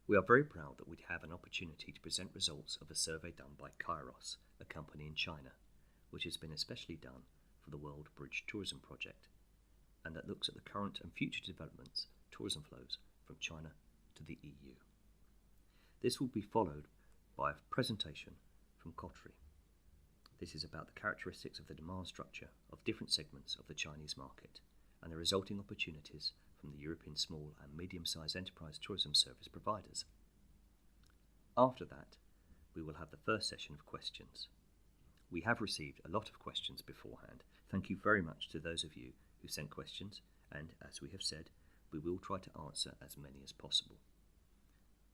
We are very proud that we have an opportunity to present results of a survey done by Kairos, a company in China, which has been especially done for the World Bridge Tourism Project, and that looks at the current and future developments, tourism flows from China to the EU. This will be followed by a presentation from COTRI. This is about the characteristics of the demand structure of different segments of the Chinese market and the resulting opportunities from the European small and medium-sized enterprise tourism service providers. After that, we will have the first session of questions. We have received a lot of questions beforehand. Thank you very much to those of you who sent questions, and as we have said, we will try to answer as many as possible.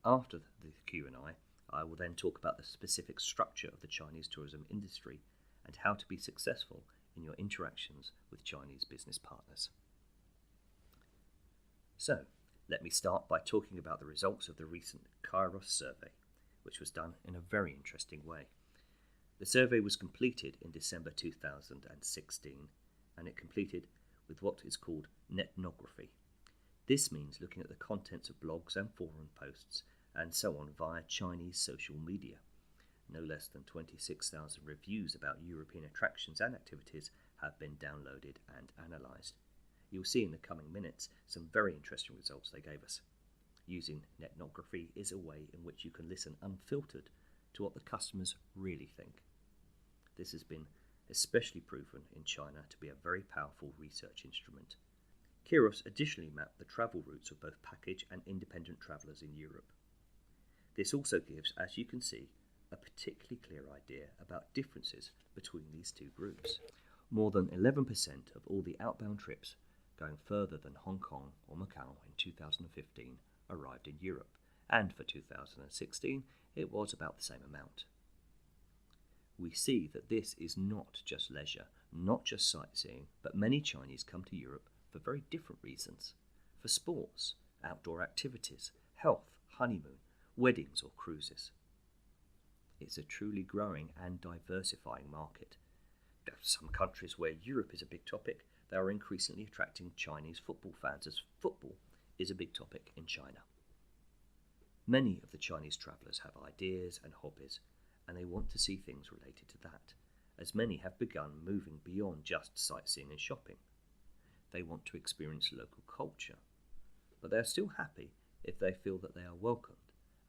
After the Q&A, I will then talk about the specific structure of the Chinese tourism industry and how to be successful in your interactions with Chinese business partners. So, let me start by talking about the results of the recent Kairos survey, which was done in a very interesting way. The survey was completed in December 2016, and it completed with what is called netnography. This means looking at the contents of blogs and forum posts and so on via Chinese social media. No less than 26,000 reviews about European attractions and activities have been downloaded and analysed. You'll see in the coming minutes some very interesting results they gave us. Using netnography is a way in which you can listen unfiltered to what the customers really think. This has been especially proven in China to be a very powerful research instrument. Kairos additionally mapped the travel routes of both package and independent travellers in Europe. This also gives, as you can see, a particularly clear idea about differences between these two groups. More than 11% of all the outbound trips going further than Hong Kong or Macau in 2015 arrived in Europe, and for 2016 it was about the same amount. We see that this is not just leisure, not just sightseeing, but many Chinese come to Europe for very different reasons. For sports, outdoor activities, health, honeymoon, weddings or cruises. It's a truly growing and diversifying market. There are some countries where Europe is a big topic. They are increasingly attracting Chinese football fans, as football is a big topic in China. Many of the Chinese travellers have ideas and hobbies, and they want to see things related to that, as many have begun moving beyond just sightseeing and shopping. They want to experience local culture, but they are still happy if they feel that they are welcomed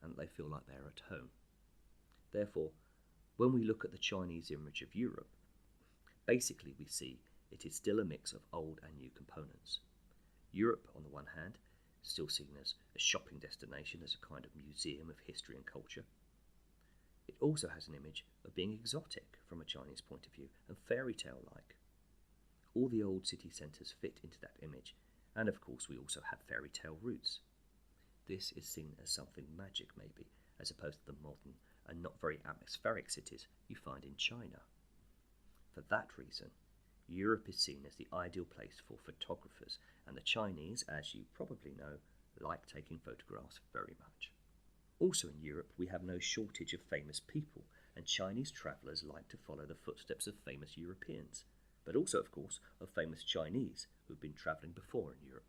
and they feel like they are at home. Therefore, when we look at the Chinese image of Europe, basically we see it is still a mix of old and new components. Europe, on the one hand, is still seen as a shopping destination, as a kind of museum of history and culture. It also has an image of being exotic from a Chinese point of view and fairy tale-like. All the old city centres fit into that image, and of course we also have fairy tale routes. This is seen as something magic maybe, as opposed to the modern and not very atmospheric cities you find in China. For that reason, Europe is seen as the ideal place for photographers, and the Chinese, as you probably know, like taking photographs very much. Also in Europe we have no shortage of famous people, and Chinese travellers like to follow the footsteps of famous Europeans, but also of course of famous Chinese who have been travelling before in Europe.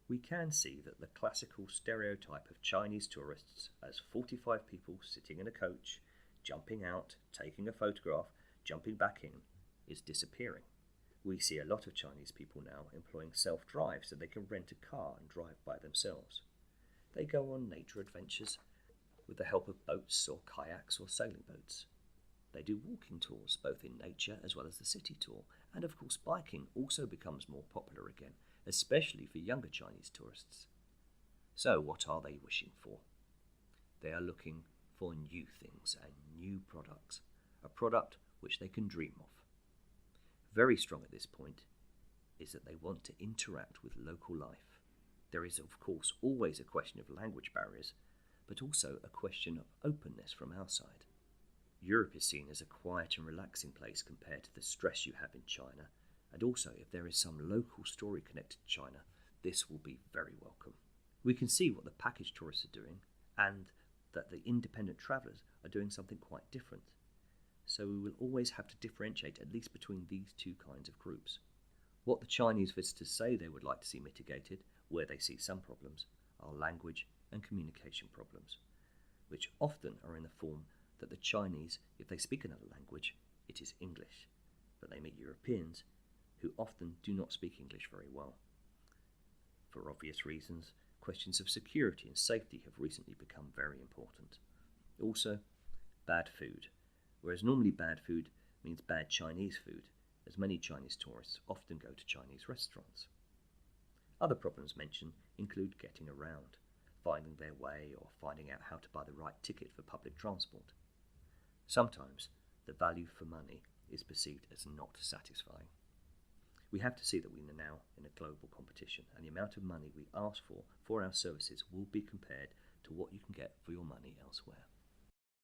We can see that the classical stereotype of Chinese tourists as 45 people sitting in a coach, jumping out, taking a photograph, jumping back in, is disappearing. We see a lot of Chinese people now employing self-drive so they can rent a car and drive by themselves. They go on nature adventures with the help of boats or kayaks or sailing boats. They do walking tours both in nature as well as the city tour, and of course biking also becomes more popular again, especially for younger Chinese tourists. So what are they wishing for? They are looking for new things and new products, a product which they can dream of. Very strong at this point is that they want to interact with local life. There is of course always a question of language barriers, but also a question of openness from our side. Europe is seen as a quiet and relaxing place compared to the stress you have in China, and also if there is some local story connected to China, this will be very welcome. We can see what the package tourists are doing, and that the independent travellers are doing something quite different. So we will always have to differentiate at least between these two kinds of groups. What the Chinese visitors say they would like to see mitigated, where they see some problems, are language and communication problems, which often are in the form that the Chinese, if they speak another language, it is English, but they meet Europeans who often do not speak English very well. For obvious reasons, questions of security and safety have recently become very important. Also, bad food, whereas normally bad food means bad Chinese food, as many Chinese tourists often go to Chinese restaurants. Other problems mentioned include getting around, finding their way, or finding out how to buy the right ticket for public transport. Sometimes the value for money is perceived as not satisfying. We have to see that we are now in a global competition, and the amount of money we ask for our services will be compared to what you can get for your money elsewhere.